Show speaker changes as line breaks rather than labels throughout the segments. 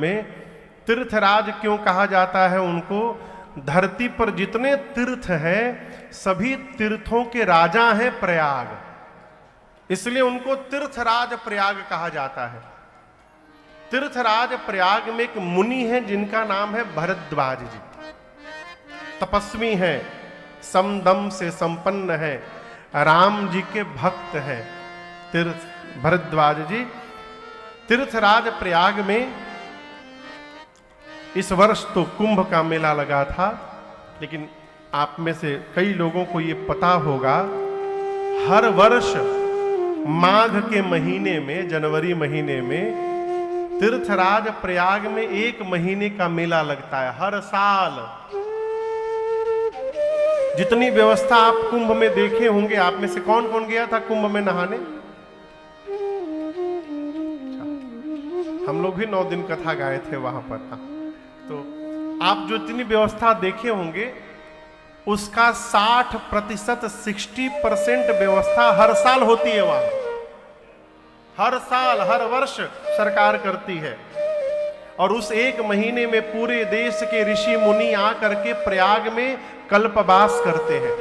में तीर्थराज क्यों कहा जाता है उनको? धरती पर जितने तीर्थ हैं सभी तीर्थों के राजा हैं प्रयाग, इसलिए उनको तीर्थराज प्रयाग कहा जाता है। तीर्थराज प्रयाग में एक मुनि है जिनका नाम है भरद्वाज जी। तपस्वी हैं, समदम से संपन्न है, राम जी के भक्त हैं तीर्थ भरद्वाज जी। तीर्थराज प्रयाग में इस वर्ष तो कुंभ का मेला लगा था, लेकिन आप में से कई लोगों को ये पता होगा हर वर्ष माघ के महीने में, जनवरी महीने में तीर्थराज प्रयाग में 1 महीने का मेला लगता है हर साल। जितनी व्यवस्था आप कुंभ में देखे होंगे, आप में से कौन कौन गया था कुंभ में नहाने? हम लोग भी 9 दिन कथा गाए थे वहां पर। तो आप जो इतनी व्यवस्था देखे होंगे उसका 60%, 60% व्यवस्था हर साल होती है वहां। हर साल, हर वर्ष सरकार करती है। और उस 1 महीने में पूरे देश के ऋषि मुनि आकर के प्रयाग में कल्पवास करते हैं।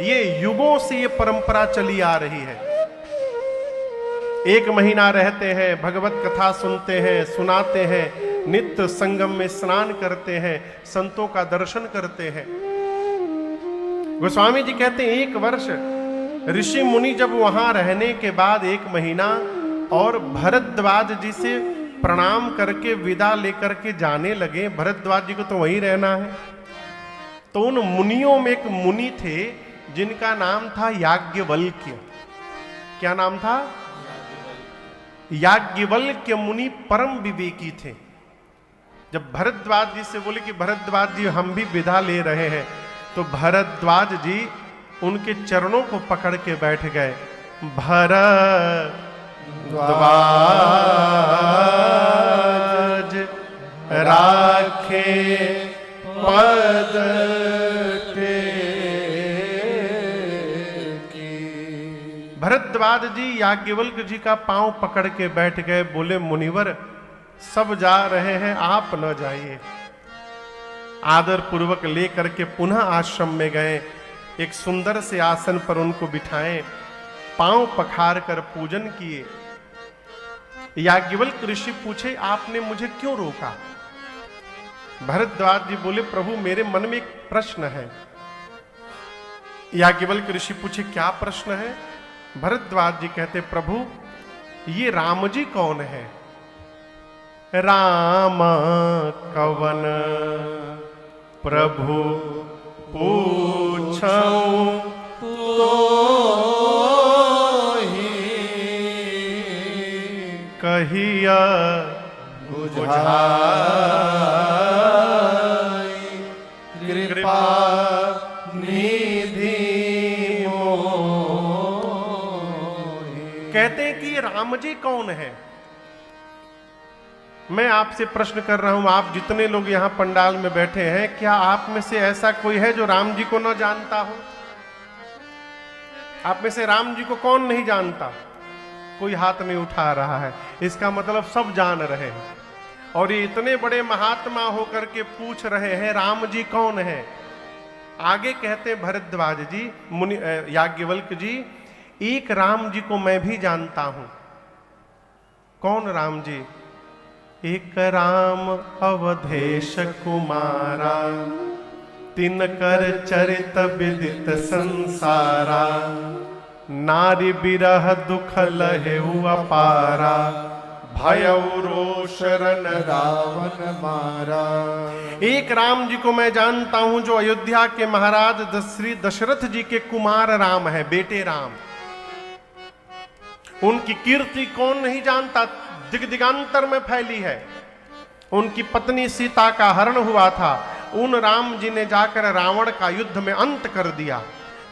ये युगों से ये परंपरा चली आ रही है। 1 महीना रहते हैं, भगवत कथा सुनते हैं, सुनाते हैं, नित्य संगम में स्नान करते हैं, संतों का दर्शन करते हैं। गोस्वामी जी कहते हैं 1 वर्ष ऋषि मुनि जब वहां रहने के बाद 1 महीना और भरद्वाज जी से प्रणाम करके विदा लेकर के जाने लगे। भरद्वाज जी को तो वहीं रहना है। तो उन मुनियों में एक मुनि थे जिनका नाम था याज्ञवल्क्य। क्या नाम था? याज्ञवल्क्य मुनि परम विवेकी थे। जब भरद्वाज जी से बोले कि भरद्वाज जी हम भी विदा ले रहे हैं, तो भरद्वाज जी उनके चरणों को पकड़ के बैठ गए। भरद्वाज राखे पद भरद्वाज जी याज्ञवल्क्य जी का पांव पकड़ के बैठ गए। बोले मुनिवर सब जा रहे हैं, आप न जाइए। आदर पूर्वक लेकर के पुनः आश्रम में गए। एक सुंदर से आसन पर उनको बिठाएं, पांव पखार कर पूजन किए। याज्ञवल्क्य ऋषि पूछे आपने मुझे क्यों रोका? भरद्वाज जी बोले प्रभु मेरे मन में एक प्रश्न है। याज्ञवल्क्य ऋषि पूछे क्या प्रश्न है? भरद्वाज जी कहते प्रभु ये राम जी कौन है? राम कवन प्रभु पूछऊं तो ही कहिया बुझाई कृपा निधि मोहि। कहते हैं कि राम जी कौन है? मैं आपसे प्रश्न कर रहा हूं, आप जितने लोग यहां पंडाल में बैठे हैं, क्या आप में से ऐसा कोई है जो राम जी को न जानता हो? आप में से राम जी को कौन नहीं जानता? कोई हाथ नहीं उठा रहा है। इसका मतलब सब जान रहे हैं। और ये इतने बड़े महात्मा होकर के पूछ रहे हैं राम जी कौन है। आगे कहते भरद्वाज जी, मुनि याज्ञवल्क्य जी, एक राम जी को मैं भी जानता हूं। कौन राम जी? एक राम अवधेश कुमारा, तिनकर चरित विदित संसारा, नारी बिरह दुख लहेउ अपारा, भयउ रोष रन रावण मारा। एक राम जी को मैं जानता हूं जो अयोध्या के महाराज श्री दशरथ जी के कुमार राम है, बेटे राम। उनकी कीर्ति कौन नहीं जानता, दिग्दिगांतर में फैली है। उनकी पत्नी सीता का हरण हुआ था, उन राम जी ने जाकर रावण का युद्ध में अंत कर दिया।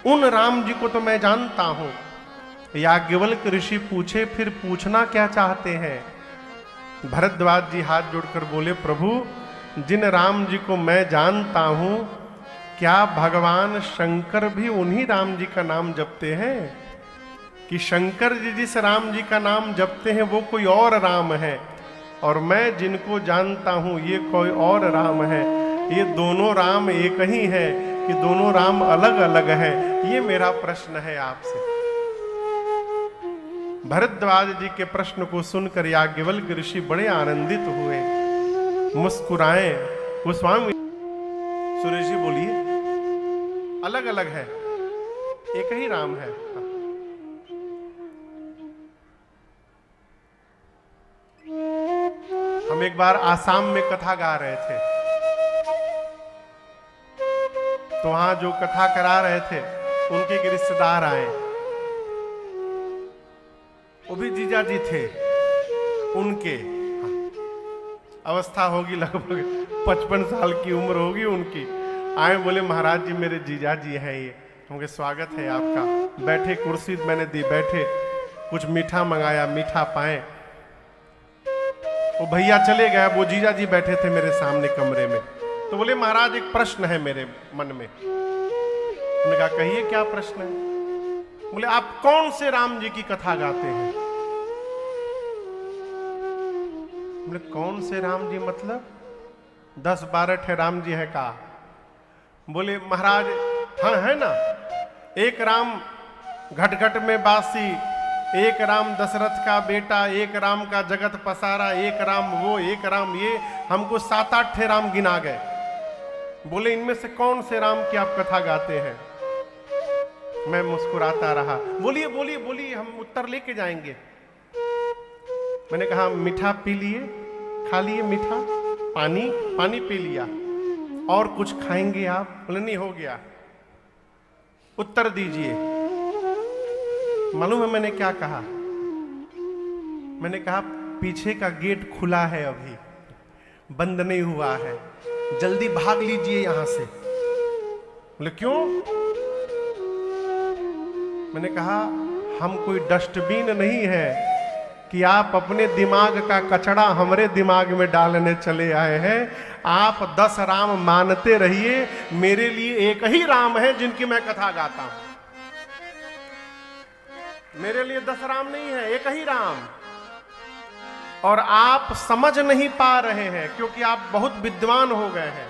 उन राम जी को तो मैं जानता हूं। याज्ञवल्क्य ऋषि पूछे फिर पूछना क्या चाहते हैं? भरद्वाज जी हाथ जोड़कर बोले प्रभु जिन राम जी को मैं जानता हूं, क्या भगवान शंकर भी उन्हीं राम जी का नाम जपते हैं? कि शंकर जी जिस राम जी का नाम जपते हैं वो कोई और राम है? और मैं जिनको जानता हूं ये कोई और राम है। ये दोनों राम एक ही हैं कि दोनों राम अलग अलग हैं? ये मेरा प्रश्न है आपसे। भरद्वाज जी के प्रश्न को सुनकर याज्ञवल्क्य ऋषि बड़े आनंदित हुए, मुस्कुराए। गोस्वामी सुरेश जी बोलिए, अलग अलग है, एक ही राम है। हम एक बार आसाम में कथा गा रहे थे, तो वहां जो कथा करा रहे थे उनके एक रिश्तेदार आए, वो भी जीजा जी थे। उनके अवस्था होगी लगभग 55 साल की उम्र होगी उनकी। आए, बोले महाराज जी मेरे जीजा जी हैं ये। हमके स्वागत है आपका। बैठे, कुर्सी मैंने दी, बैठे, कुछ मीठा मंगाया, मीठा पाए। वो भैया चले गए, वो जीजा जी बैठे थे मेरे सामने कमरे में। तो बोले महाराज एक प्रश्न है मेरे मन में। उन्होंने कहा कहिए क्या प्रश्न है? बोले आप कौन से राम जी की कथा गाते हैं? बोले कौन से राम जी मतलब 10-12 ठे राम जी है का? बोले महाराज हाँ है ना, एक राम घट घट में बासी, एक राम दशरथ का बेटा, एक राम का जगत पसारा, एक राम वो, एक राम ये, हमको 7-8 ठे राम गिना गए। बोले इनमें से कौन से राम की आप कथा गाते हैं? मैं मुस्कुराता रहा। बोलिए बोलिए बोलिए, हम उत्तर लेके जाएंगे। मैंने कहा मीठा पी लिए, खा लिए मीठा, पानी पी लिया, और कुछ खाएंगे आप? बोले नहीं, हो गया। उत्तर दीजिए। मालूम है मैंने क्या कहा? मैंने कहा पीछे का गेट खुला है, अभी बंद नहीं हुआ है, जल्दी भाग लीजिए यहां से। बोले क्यों? मैंने कहा हम कोई डस्टबिन नहीं है कि आप अपने दिमाग का कचरा हमारे दिमाग में डालने चले आए हैं। आप 10 राम मानते रहिए, मेरे लिए एक ही राम है जिनकी मैं कथा गाता हूं। मेरे लिए 10 राम नहीं है, एक ही राम। और आप समझ नहीं पा रहे हैं क्योंकि आप बहुत विद्वान हो गए हैं।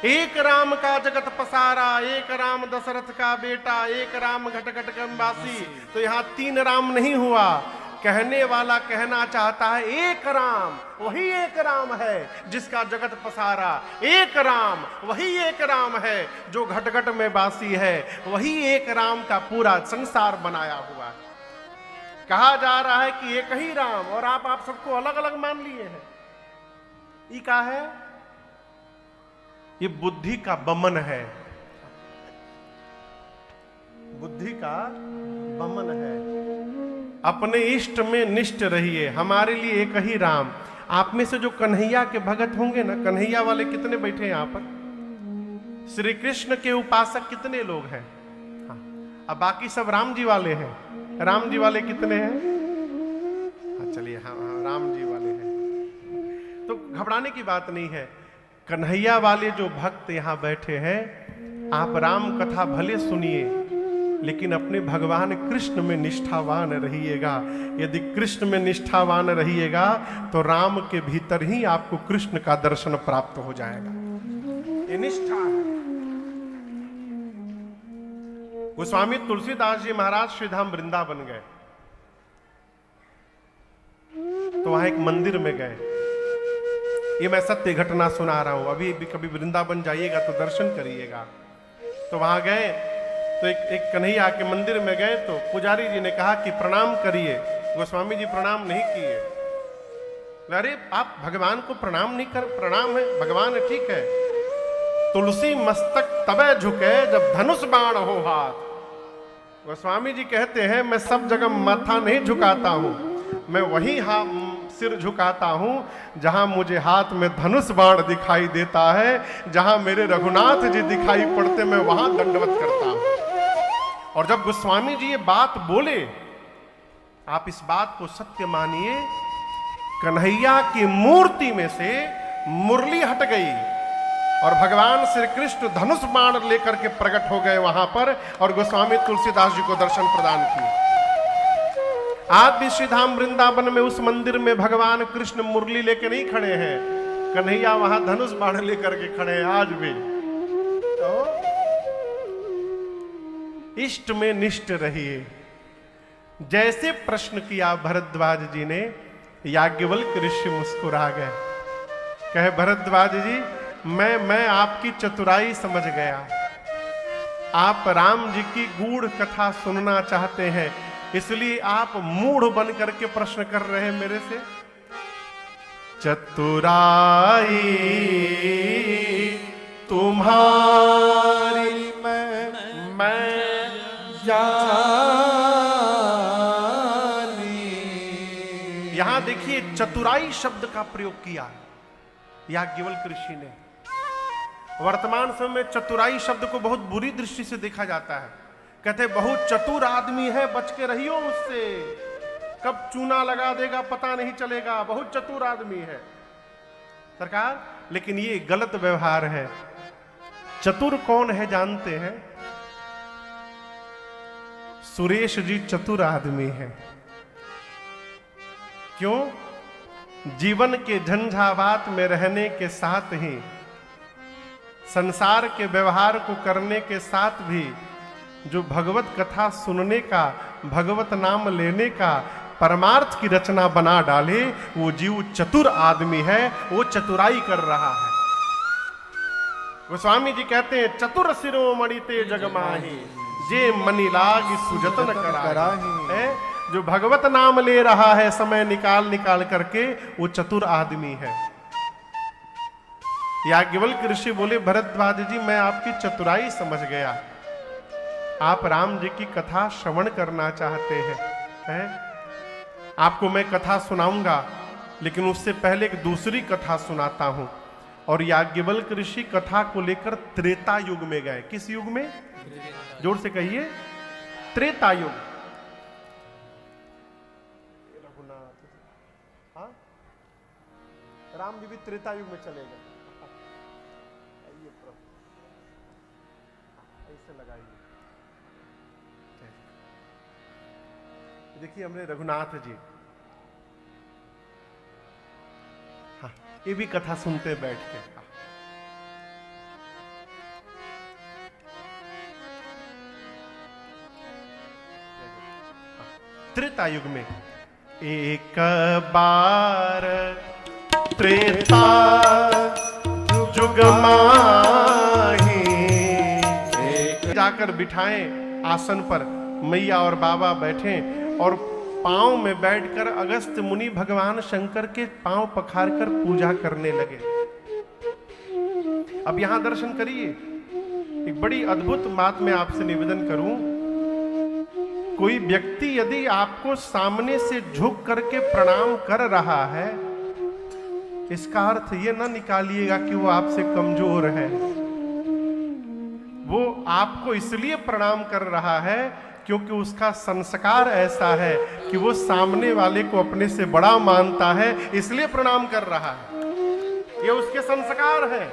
एक राम का जगत पसारा, एक राम दशरथ का बेटा, एक राम घट घट कंबासी। तो यहां 3 राम नहीं हुआ। कहने वाला कहना चाहता है एक राम, वही एक राम है जिसका जगत पसारा। एक राम, वही एक राम है जो घट घट में बासी है। वही एक राम का पूरा संसार बनाया हुआ है। कहा जा रहा है कि एक ही राम, और आप सबको अलग अलग मान लिए हैं। ये क्या है? ये बुद्धि का बमन है, बुद्धि का बमन है। अपने इष्ट में निष्ठ रहिए। हमारे लिए एक ही राम। आप में से जो कन्हैया के भगत होंगे ना, कन्हैया वाले कितने बैठे हैं यहाँ पर? श्री कृष्ण के उपासक कितने लोग हैं? हाँ, अब बाकी सब राम जी वाले हैं। राम जी वाले कितने हैं? हाँ चलिए, हाँ राम जी वाले हैं, तो घबराने की बात नहीं है। कन्हैया वाले जो भक्त यहाँ बैठे हैं, आप राम कथा भले सुनिए, लेकिन अपने भगवान कृष्ण में निष्ठावान रहिएगा। यदि कृष्ण में निष्ठावान रहिएगा तो राम के भीतर ही आपको कृष्ण का दर्शन प्राप्त हो जाएगा। ये निष्ठा है। गोस्वामी तुलसीदास जी महाराज श्रीधाम वृंदावन गए, तो वहां एक मंदिर में गए। ये मैं सत्य घटना सुना रहा हूं। अभी भी कभी वृंदावन जाइएगा तो दर्शन करिएगा। तो वहां गए तो एक कन्हैया के मंदिर में गए, तो पुजारी जी ने कहा कि प्रणाम करिए। गोस्वामी जी प्रणाम नहीं किए। अरे आप भगवान को प्रणाम नहीं कर? प्रणाम है, भगवान है, ठीक है। तुलसी मस्तक तबे झुके जब धनुष बाण हो हाथ। गोस्वामी जी कहते हैं मैं सब जगह माथा नहीं झुकाता हूं, मैं वही सिर झुकाता हूं जहां मुझे हाथ में धनुष बाण दिखाई देता है। जहां मेरे रघुनाथ जी दिखाई पड़ते मैं वहां दंडवत करता हूं। और जब गोस्वामी जी ये बात बोले, आप इस बात को सत्य मानिए, कन्हैया की मूर्ति में से मुरली हट गई और भगवान श्री कृष्ण धनुष बाण लेकर के प्रकट हो गए वहां पर, और गोस्वामी तुलसीदास जी को दर्शन प्रदान किए। आज भी श्री धाम वृंदावन में उस मंदिर में भगवान कृष्ण मुरली लेके नहीं खड़े हैं, कन्हैया वहां धनुष बाण लेकर के खड़े हैं आज भी। तो इष्ट में निष्ठ रहिए। जैसे प्रश्न किया भरद्वाज जी ने, याज्ञवल्क्य ऋषि मुस्कुरा गए, कहे भरद्वाज जी मैं आपकी चतुराई समझ गया। आप राम जी की गूढ़ कथा सुनना चाहते हैं, इसलिए आप मूढ़ बन करके प्रश्न कर रहे हैं मेरे से। चतुराई तुम्हारी मैं जानी। यहां देखिए चतुराई शब्द का प्रयोग किया याज्ञवल्क्य ऋषि ने। वर्तमान समय में चतुराई शब्द को बहुत बुरी दृष्टि से देखा जाता है। कहते बहुत चतुर आदमी है, बच के रहियो उससे, कब चूना लगा देगा पता नहीं चलेगा, बहुत चतुर आदमी है सरकार। लेकिन ये गलत व्यवहार है। चतुर कौन है जानते हैं? सुरेश जी चतुर आदमी है। क्यों? जीवन के झंझावात में रहने के साथ ही, संसार के व्यवहार को करने के साथ भी जो भगवत कथा सुनने का, भगवत नाम लेने का परमार्थ की रचना बना डाले, वो जीव चतुर आदमी है, वो चतुराई कर रहा है। गोस्वामी जी कहते हैं चतुर शिरोमणि ते जगमाही, जे मनि लाग सुजतन कराही। है जो भगवत नाम ले रहा है समय निकाल करके, वो चतुर आदमी है। याज्ञवल्क्य ऋषि बोले भरद्वाज जी मैं आपकी चतुराई समझ गया। आप राम जी की कथा श्रवण करना चाहते हैं? आपको मैं कथा सुनाऊंगा, लेकिन उससे पहले एक दूसरी कथा सुनाता हूं। और याज्ञवल्क्य ऋषि कथा को लेकर त्रेता युग में गए। किस युग में? जोर से कहिए, त्रेता युग। हाँ, राम जी भी त्रेता युग में चले गए। ऐसे लगाइए। देखिए हमने रघुनाथ जी, हाँ ये भी कथा सुनते बैठ के। त्रेता युग में एक बार त्रेता युग माही, जाकर बिठाएं आसन पर, मैया और बाबा बैठे और पांव में बैठकर अगस्त्य मुनि भगवान शंकर के पांव पखारकर पूजा करने लगे। अब यहां दर्शन करिए, एक बड़ी अद्भुत बात मैं आपसे निवेदन करूं। कोई व्यक्ति यदि आपको सामने से झुक करके प्रणाम कर रहा है, इसका अर्थ ये ना निकालिएगा कि वो आपसे कमजोर है। वो आपको इसलिए प्रणाम कर रहा है क्योंकि उसका संस्कार ऐसा है कि वो सामने वाले को अपने से बड़ा मानता है, इसलिए प्रणाम कर रहा है। ये उसके संस्कार है।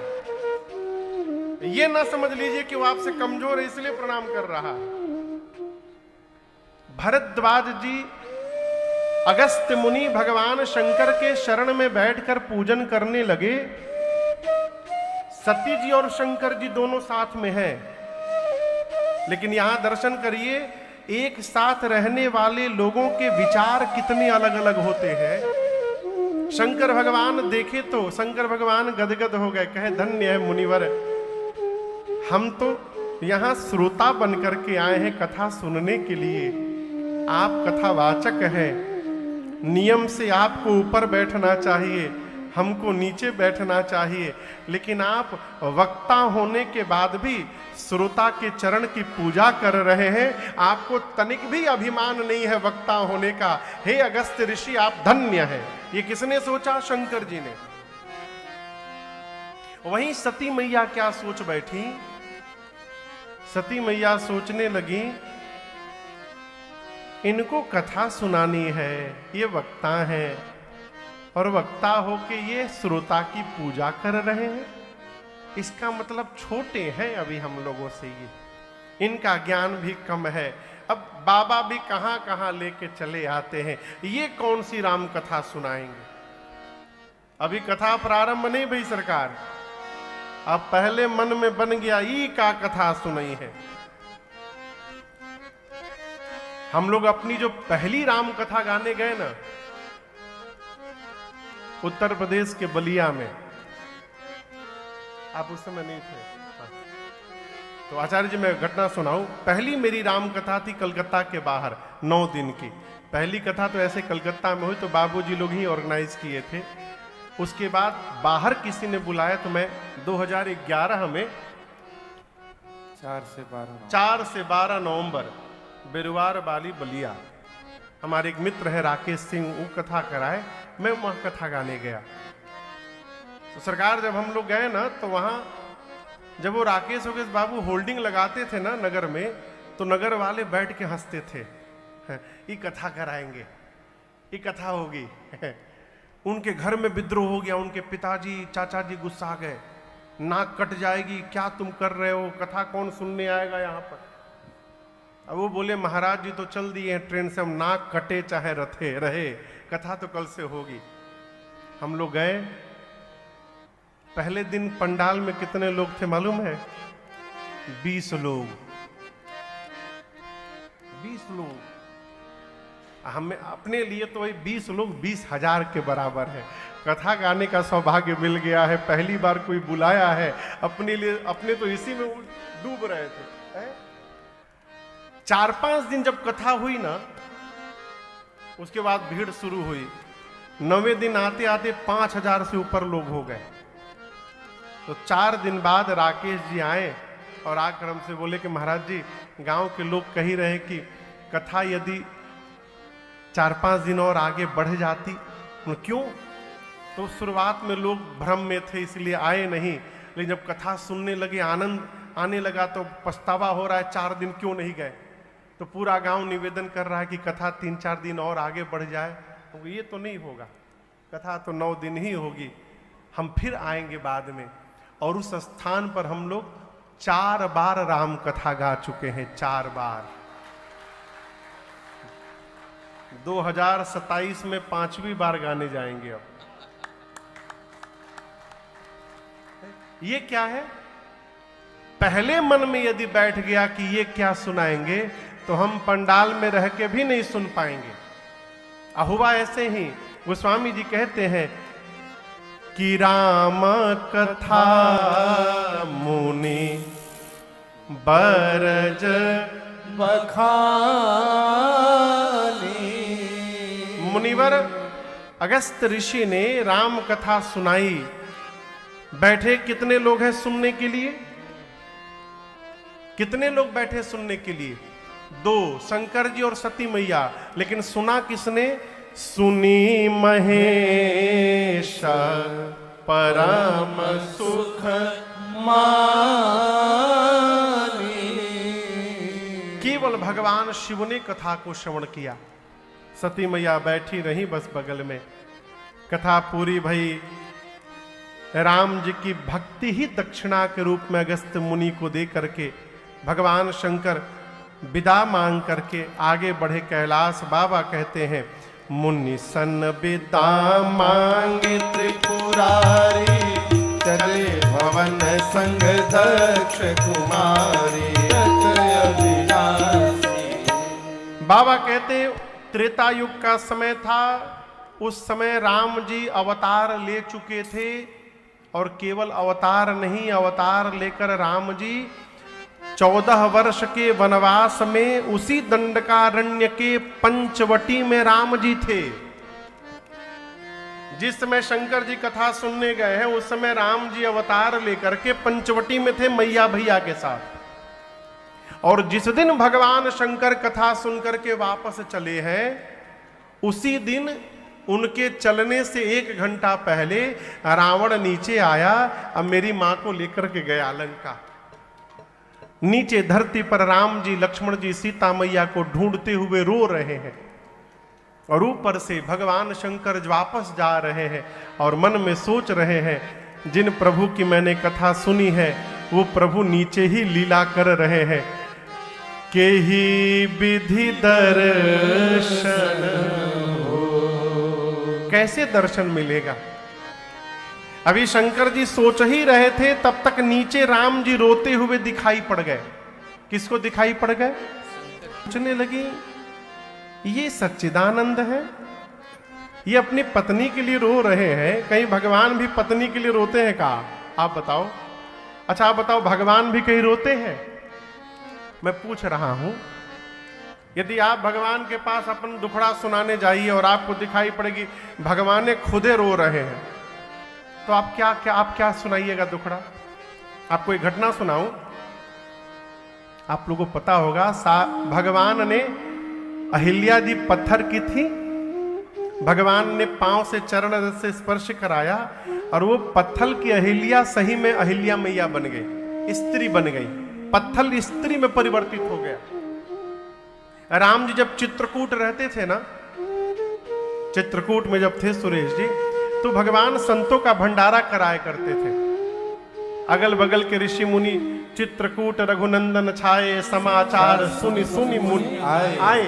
ये ना समझ लीजिए कि वो आपसे कमजोर है इसलिए प्रणाम कर रहा है। भरद्वाज जी अगस्त्य मुनि भगवान शंकर के शरण में बैठकर पूजन करने लगे। सती जी और शंकर जी दोनों साथ में हैं, लेकिन यहां दर्शन करिए, एक साथ रहने वाले लोगों के विचार कितने अलग अलग होते हैं। शंकर भगवान देखे तो शंकर भगवान गदगद हो गए, कहे धन्य है मुनिवर, हम तो यहां श्रोता बन करके आए हैं कथा सुनने के लिए। आप कथावाचक हैं, नियम से आपको ऊपर बैठना चाहिए, हमको नीचे बैठना चाहिए, लेकिन आप वक्ता होने के बाद भी श्रोता के चरण की पूजा कर रहे हैं। आपको तनिक भी अभिमान नहीं है वक्ता होने का। हे अगस्त्य ऋषि आप धन्य हैं। ये किसने सोचा? शंकर जी ने। वहीं सती मैया क्या सोच बैठी? सती मैया सोचने लगी, इनको कथा सुनानी है, ये वक्ता हैं, और वक्ता होके ये श्रोता की पूजा कर रहे हैं। इसका मतलब छोटे हैं अभी हम लोगों से, ये इनका ज्ञान भी कम है। अब बाबा भी कहां कहां लेके चले आते हैं। ये कौन सी राम कथा सुनाएंगे? अभी कथा प्रारंभ नहीं भई सरकार, अब पहले मन में बन गया ई का कथा सुनाई है। हम लोग अपनी जो पहली राम कथा गाने गए ना उत्तर प्रदेश के बलिया में, आप उस समय नहीं थे। हाँ। तो आचार्य जी मैं घटना सुनाऊं। पहली मेरी राम कथा थी कलकत्ता के बाहर 9 दिन की। पहली कथा तो ऐसे कलकत्ता में हुई तो बाबूजी लोग ही ऑर्गेनाइज किए थे। उसके बाद बाहर किसी ने बुलाया तो मैं 2011 में 4 से 12 नवंबर बिरुवार बाली बलिया, हमारे एक मित्र है राकेश सिंह, वो कथा कराए, मैं वहां कथा गाने गया। तो सरकार जब हम लोग गए ना तो वहां जब वो राकेश वोकेश बाबू होल्डिंग लगाते थे ना नगर में, तो नगर वाले बैठ के हंसते थे, ये कथा कराएंगे, ये कथा होगी। उनके घर में विद्रोह हो गया, उनके पिताजी चाचा जी गुस्सा गए, नाक कट जाएगी, क्या तुम कर रहे हो, कथा कौन सुनने आएगा यहाँ पर। अब वो बोले महाराज जी तो चल दिए हैं ट्रेन से, हम नाक कटे चाहे रथे रहे, कथा तो कल से होगी। हम लोग गए, पहले दिन पंडाल में कितने लोग थे मालूम है? 20 लोग। 20 लोग। हमें अपने लिए तो वही 20 लोग 20,000 के बराबर है। कथा गाने का सौभाग्य मिल गया है, पहली बार कोई बुलाया है अपने लिए। अपने तो इसी में डूब रहे थे। 4-5 दिन जब कथा हुई ना, उसके बाद भीड़ शुरू हुई। 9वें दिन आते आते 5,000 से ऊपर लोग हो गए। तो 4 दिन बाद राकेश जी आए और आकर हमसे बोले कि महाराज जी गांव के लोग कह रहे कि कथा यदि 4-5 दिन और आगे बढ़ जाती। क्यों? तो शुरुआत में लोग भ्रम में थे इसलिए आए नहीं, लेकिन जब कथा सुनने लगे, आनंद आने लगा तो पछतावा हो रहा है 4 दिन क्यों नहीं गए। तो पूरा गांव निवेदन कर रहा है कि कथा 3-4 दिन और आगे बढ़ जाए। तो ये तो नहीं होगा, कथा तो 9 दिन ही होगी, हम फिर आएंगे बाद में। और उस स्थान पर हम लोग 4 बार राम कथा गा चुके हैं, 4 बार। 2027 में 5वीं बार गाने जाएंगे। अब ये क्या है? पहले मन में यदि बैठ गया कि ये क्या सुनाएंगे तो हम पंडाल में रह के भी नहीं सुन पाएंगे। हुआ ऐसे ही, गोस्वामी जी कहते हैं कि राम कथा मुनि बरज बखानी। मुनिवर अगस्त ऋषि ने राम कथा सुनाई। बैठे कितने लोग हैं सुनने के लिए? कितने लोग बैठे सुनने के लिए? 2, शंकर जी और सती मैया। लेकिन सुना किसने? सुनी महेश परम सुख मानी। केवल भगवान शिव ने कथा को श्रवण किया। सती मैया बैठी रही बस बगल में। कथा पूरी भई। राम जी की भक्ति ही दक्षिणा के रूप में अगस्त मुनि को दे करके भगवान शंकर विदा मांग करके आगे बढ़े कैलाश। बाबा कहते हैं मुनि सन विदा मांगे त्रिपुरारी, चले भवन संग दक्ष कुमारी। बाबा कहते त्रेता युग का समय था, उस समय राम जी अवतार ले चुके थे। और केवल अवतार नहीं, अवतार लेकर राम जी 14 वर्ष के वनवास में उसी दंडकारण्य के पंचवटी में राम जी थे। जिस समय शंकर जी कथा सुनने गए हैं उस समय राम जी अवतार लेकर के पंचवटी में थे मैया भैया के साथ। और जिस दिन भगवान शंकर कथा सुनकर के वापस चले हैं, उसी दिन उनके चलने से 1 घंटा पहले रावण नीचे आया। अब मेरी मां को लेकर के गया लंका। नीचे धरती पर राम जी, लक्ष्मण जी, सीता मैया को ढूंढते हुए रो रहे हैं। और ऊपर से भगवान शंकर वापस जा रहे हैं और मन में सोच रहे हैं जिन प्रभु की मैंने कथा सुनी है वो प्रभु नीचे ही लीला कर रहे हैं। के ही विधि दर्शन हो। कैसे दर्शन मिलेगा? अभी शंकर जी सोच ही रहे थे, तब तक नीचे राम जी रोते हुए दिखाई पड़ गए। किसको दिखाई पड़ गए? सोचने लगी ये सच्चिदानंद है, ये अपनी पत्नी के लिए रो रहे हैं। कहीं भगवान भी पत्नी के लिए रोते हैं का? आप बताओ। अच्छा आप बताओ, भगवान भी कहीं रोते हैं? मैं पूछ रहा हूं, यदि आप भगवान के पास अपन दुखड़ा सुनाने जाइए और आपको दिखाई पड़ेगी भगवान खुदे रो रहे हैं, तो आप क्या सुनाइएगा दुखड़ा? आपको एक घटना सुनाऊं। आप लोगों को पता होगा, भगवान ने अहिल्या जी पत्थर की थी, भगवान ने पांव से चरण रस से स्पर्श कराया और वो पत्थर की अहिल्या सही में अहिल्या मैया बन गई, स्त्री बन गई। पत्थर स्त्री में परिवर्तित हो गया। राम जी जब चित्रकूट रहते थे ना, चित्रकूट में जब थे सुरेश जी, तो भगवान संतों का भंडारा कराया करते थे। अगल बगल के ऋषि मुनि चित्रकूट रघुनंदन छाए, समाचार सुनि सुनि मुनि आए।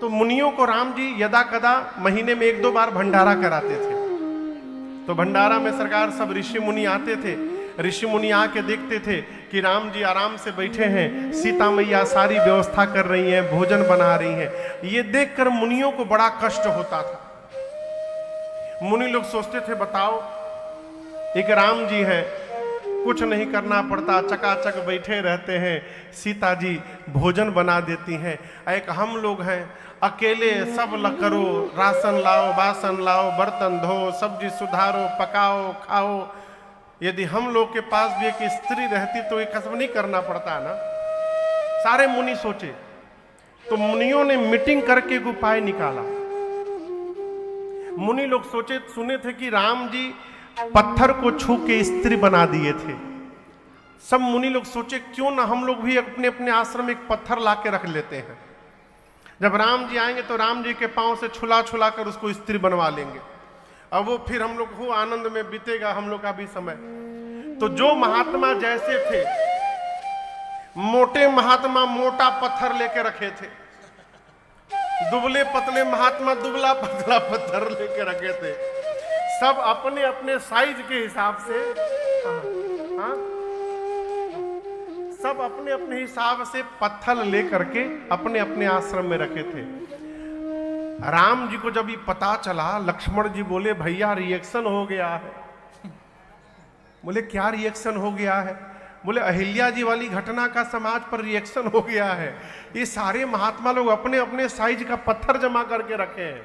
तो मुनियों को राम जी यदा कदा महीने में 1-2 बार भंडारा कराते थे। तो भंडारा में सरकार सब ऋषि मुनि आते थे। ऋषि मुनि आके देखते थे कि राम जी आराम से बैठे हैं, सीता मैया सारी व्यवस्था कर रही हैं, भोजन बना रही हैं। ये देखकर मुनियों को बड़ा कष्ट होता था। मुनि लोग सोचते थे बताओ, एक राम जी हैं, कुछ नहीं करना पड़ता, चकाचक बैठे रहते हैं, सीता जी भोजन बना देती हैं। एक हम लोग हैं अकेले, सब करो, राशन लाओ, बासन लाओ, बर्तन धो, सब्जी सुधारो, पकाओ, खाओ। यदि हम लोग के पास भी एक स्त्री रहती तो ये कसम नहीं करना पड़ता ना। सारे मुनि सोचे, तो मुनियों ने मीटिंग करके एक उपाय निकाला। मुनि लोग सोचे सुने थे कि राम जी पत्थर को छू के स्त्री बना दिए थे। सब मुनि लोग सोचे क्यों ना हम लोग भी अपने अपने आश्रम में एक पत्थर ला के रख लेते हैं। जब राम जी आएंगे तो राम जी के पांव से छुला छुला कर उसको स्त्री बनवा लेंगे। अब वो फिर हम लोग को आनंद में बीतेगा हम लोग का भी समय। तो जो महात्मा जैसे थे, मोटे महात्मा मोटा पत्थर लेके रखे थे, दुबले पतले महात्मा दुबला पतला पत्थर लेके रखे थे। सब अपने अपने साइज के हिसाब से, हाँ, सब अपने अपने हिसाब से पत्थर लेकर के अपने अपने आश्रम में रखे थे। राम जी को जब ये पता चला, लक्ष्मण जी बोले भैया रिएक्शन हो गया है। बोले क्या रिएक्शन हो गया है? बोले अहिल्या जी वाली घटना का समाज पर रिएक्शन हो गया है। ये सारे महात्मा लोग अपने अपने साइज का पत्थर जमा करके रखे हैं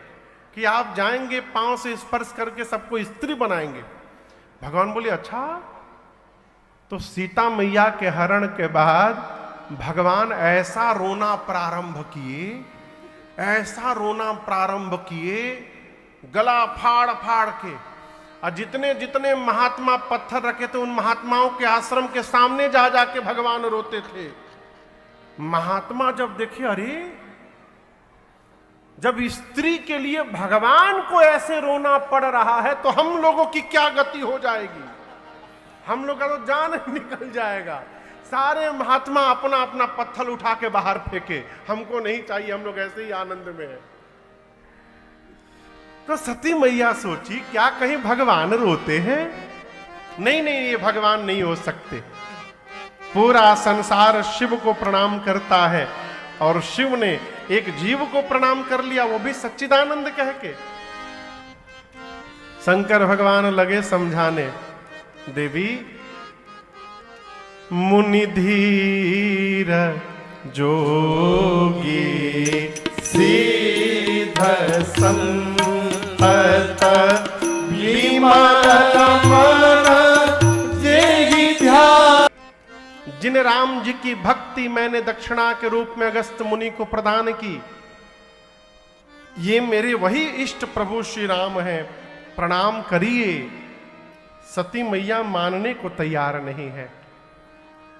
कि आप जाएंगे पांव से स्पर्श करके सबको स्त्री बनाएंगे। भगवान बोले अच्छा। तो सीता मैया के हरण के बाद भगवान ऐसा रोना प्रारंभ किए, ऐसा रोना प्रारंभ किए, गला फाड़ फाड़ के। और जितने जितने महात्मा पत्थर रखे थे उन महात्माओं के आश्रम के सामने जा जाके भगवान रोते थे। महात्मा जब देखे अरे जब स्त्री के लिए भगवान को ऐसे रोना पड़ रहा है तो हम लोगों की क्या गति हो जाएगी, हम लोग का तो जान निकल जाएगा। सारे महात्मा अपना अपना पत्थर उठा के बाहर फेंके, हमको नहीं चाहिए, हम लोग ऐसे ही आनंद में हैं। तो सती मैया सोची क्या कहीं भगवान रोते हैं? नहीं नहीं, ये भगवान नहीं हो सकते। पूरा संसार शिव को प्रणाम करता है और शिव ने एक जीव को प्रणाम कर लिया, वो भी सच्चिदानंद कह के। शंकर भगवान लगे समझाने, देवी मुनि धीर जोगी सीध संपत जिन राम जी की भक्ति मैंने दक्षिणा के रूप में अगस्त मुनि को प्रदान की, ये मेरे वही इष्ट प्रभु श्री राम हैं, प्रणाम करिए। सती मैया मानने को तैयार नहीं है।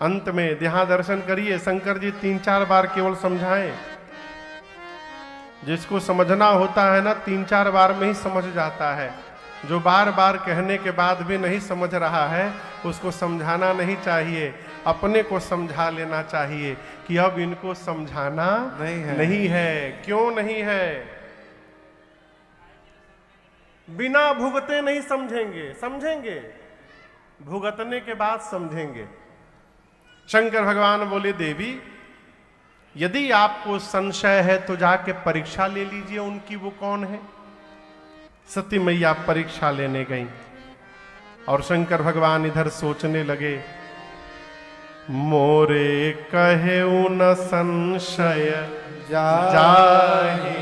अंत में ध्यान दर्शन करिए, शंकर जी 3-4 बार केवल समझाएं। जिसको समझना होता है ना 3-4 बार में ही समझ जाता है। जो बार बार कहने के बाद भी नहीं समझ रहा है उसको समझाना नहीं चाहिए, अपने को समझा लेना चाहिए कि अब इनको समझाना नहीं है। क्यों नहीं है? बिना भुगते नहीं समझेंगे, समझेंगे भुगतने के बाद समझेंगे। शंकर भगवान बोले, देवी यदि आपको संशय है तो जाके परीक्षा ले लीजिए उनकी, वो कौन है। सती मैया परीक्षा लेने गई और शंकर भगवान इधर सोचने लगे, मोरे कहे न संशय जाहि,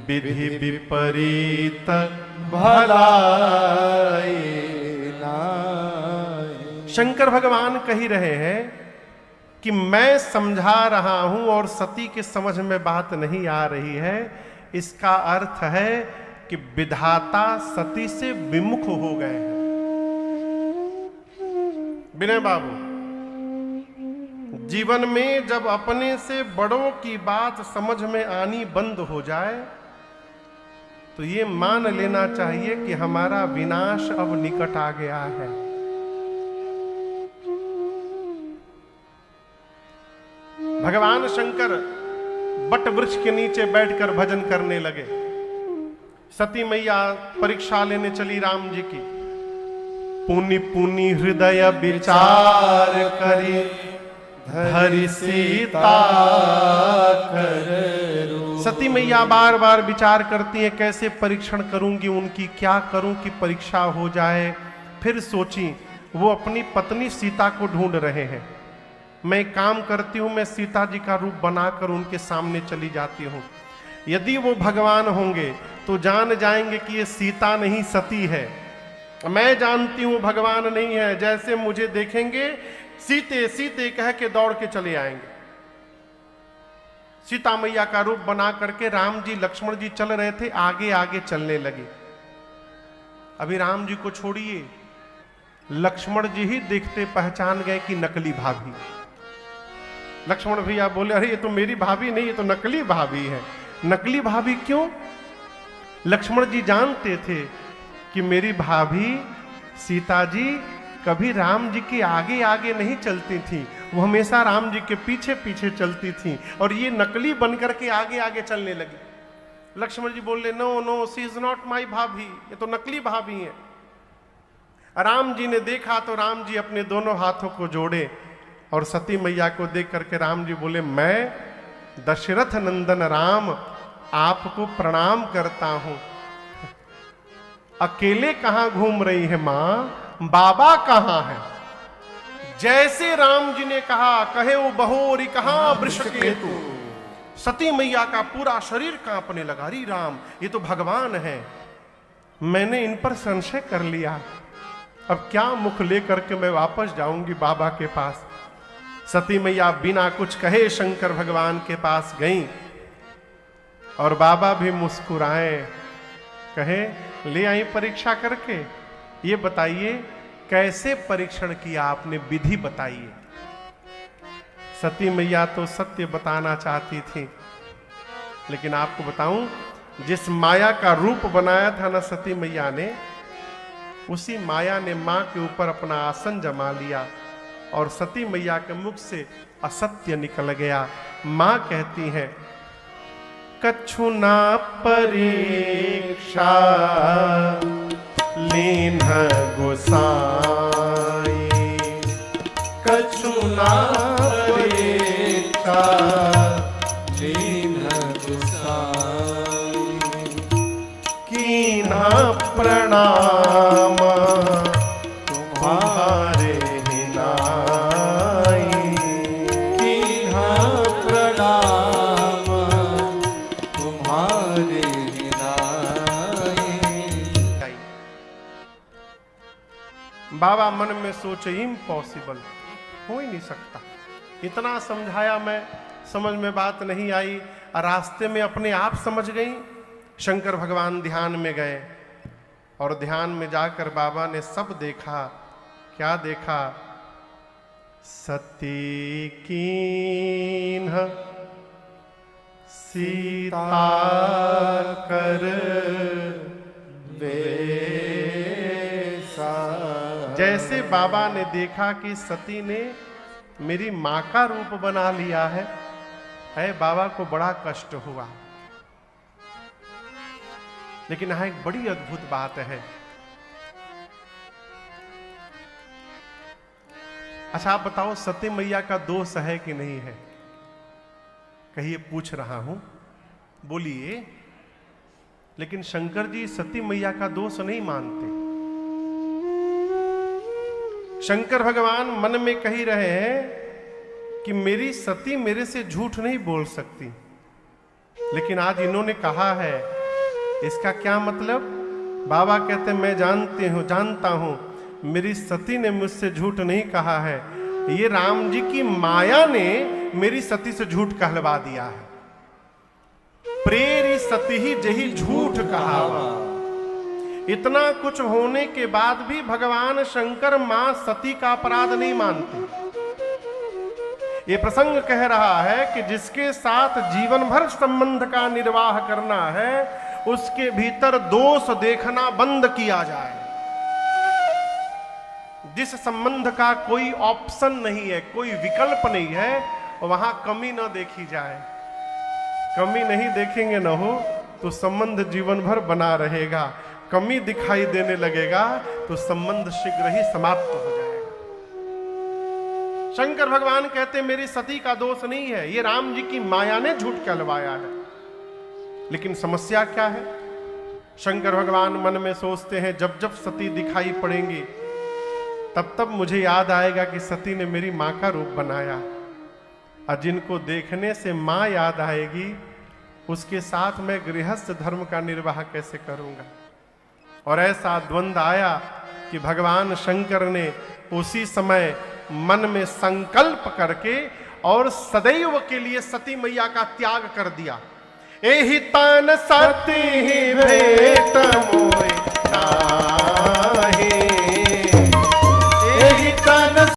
विधि विपरीत भलाई नाहि। शंकर भगवान कह रहे हैं कि मैं समझा रहा हूं और सती के समझ में बात नहीं आ रही है। इसका अर्थ है कि विधाता सती से विमुख हो गए हैं। विनय बाबू, जीवन में जब अपने से बड़ों की बात समझ में आनी बंद हो जाए तो ये मान लेना चाहिए कि हमारा विनाश अब निकट आ गया है। भगवान शंकर बट वृक्ष के नीचे बैठकर भजन करने लगे। सती मैया परीक्षा लेने चली राम जी की। पुनि पुनि हृदय विचार करी, धरि सीता कर। सती मैया बार बार विचार करती हैं, कैसे परीक्षण करूंगी उनकी, क्या करूं कि परीक्षा हो जाए। फिर सोची, वो अपनी पत्नी सीता को ढूंढ रहे हैं। मैं काम करती हूं, मैं सीता जी का रूप बनाकर उनके सामने चली जाती हूं। यदि वो भगवान होंगे तो जान जाएंगे कि ये सीता नहीं सती है। मैं जानती हूं भगवान नहीं है, जैसे मुझे देखेंगे सीते सीते कह के दौड़ के चले आएंगे। सीता मैया का रूप बना करके राम जी लक्ष्मण जी चल रहे थे, आगे आगे चलने लगे। अभी राम जी को छोड़िए, लक्ष्मण जी ही देखते पहचान गए कि नकली भाभी। लक्ष्मण भैया बोले, अरे ये तो मेरी भाभी नहीं, ये तो नकली भाभी है। नकली भाभी क्यों? लक्ष्मण जी जानते थे कि मेरी भाभी सीता जी कभी राम जी के आगे आगे नहीं चलती थी, वो हमेशा राम जी के पीछे पीछे चलती थी, और ये नकली बनकर के आगे आगे चलने लगी। लक्ष्मण जी बोले, no no, she is not my bhabhi, ये तो नकली भाभी है। राम जी ने देखा तो राम जी अपने दोनों हाथों को जोड़े और सती मैया को देख करके राम जी बोले, मैं दशरथ नंदन राम आपको प्रणाम करता हूं। अकेले कहां घूम रही है मां, बाबा कहां है? जैसे राम जी ने कहा, कहे वो बहोरी कहां वृषकेतु। सती मैया का पूरा शरीर कांपने लगा। अरे राम, ये तो भगवान है, मैंने इन पर संशय कर लिया, अब क्या मुख लेकर के मैं वापस जाऊंगी बाबा के पास। सती मैया बिना कुछ कहे शंकर भगवान के पास गई और बाबा भी मुस्कुराए, कहे, ले आई परीक्षा करके, ये बताइए कैसे परीक्षण किया आपने, विधि बताइए। सती मैया तो सत्य बताना चाहती थी, लेकिन आपको बताऊं, जिस माया का रूप बनाया था ना सती मैया ने, उसी माया ने मां के ऊपर अपना आसन जमा लिया और सती मैया के मुख से असत्य निकल गया। मां कहती है, कछु ना परीक्षा लीन गोसाई, कछु ना परीक्षा लीन गोसाई, कीन्हा प्रणाम तुम्हारे हिनाई, कीन्हा प्रणाम तुम्हारे हिनाई। बाबा मन में सोचे, इम्पॉसिबल, हो ही नहीं सकता। इतना समझाया मैं, समझ में बात नहीं आई। रास्ते में अपने आप समझ गई। शंकर भगवान ध्यान में गए और ध्यान में जाकर बाबा ने सब देखा। क्या देखा? सती कीन्ह सीता कर वे जैसे बाबा ने देखा कि सती ने मेरी मां का रूप बना लिया है, बाबा को बड़ा कष्ट हुआ। लेकिन यहां एक बड़ी अद्भुत बात है। अच्छा आप बताओ, सती मैया का दोष है कि नहीं है? कहिए, पूछ रहा हूं, बोलिए। लेकिन शंकर जी सती मैया का दोष नहीं मानते। शंकर भगवान मन में कह रहे हैं कि मेरी सती मेरे से झूठ नहीं बोल सकती। लेकिन आज इन्होंने कहा है, इसका क्या मतलब? बाबा कहते मैं जानता हूं मेरी सती ने मुझसे झूठ नहीं कहा है, ये राम जी की माया ने मेरी सती से झूठ कहलवा दिया है। प्रेरी सती ही जही झूठ कहावा। इतना कुछ होने के बाद भी भगवान शंकर मां सती का अपराध नहीं मानते। ये प्रसंग कह रहा है कि जिसके साथ जीवन भर संबंध का निर्वाह करना है, उसके भीतर दोष देखना बंद किया जाए। जिस संबंध का कोई ऑप्शन नहीं है, कोई विकल्प नहीं है, वहां कमी ना देखी जाए। कमी नहीं देखेंगे ना हो तो संबंध जीवन भर बना रहेगा। कमी दिखाई देने लगेगा तो संबंध शीघ्र ही समाप्त हो जाएगा। शंकर भगवान कहते मेरी सती का दोष नहीं है, ये राम जी की माया ने झूठ कहलवाया है। लेकिन समस्या क्या है? शंकर भगवान मन में सोचते हैं, जब जब सती दिखाई पड़ेंगी तब तब मुझे याद आएगा कि सती ने मेरी मां का रूप बनाया। और जिनको देखने से मां याद आएगी, उसके साथ मैं गृहस्थ धर्म का निर्वाह कैसे करूंगा? और ऐसा द्वंद्व आया कि भगवान शंकर ने उसी समय मन में संकल्प करके और सदैव के लिए सती मैया का त्याग कर दिया। एहि तान सती भेट मोय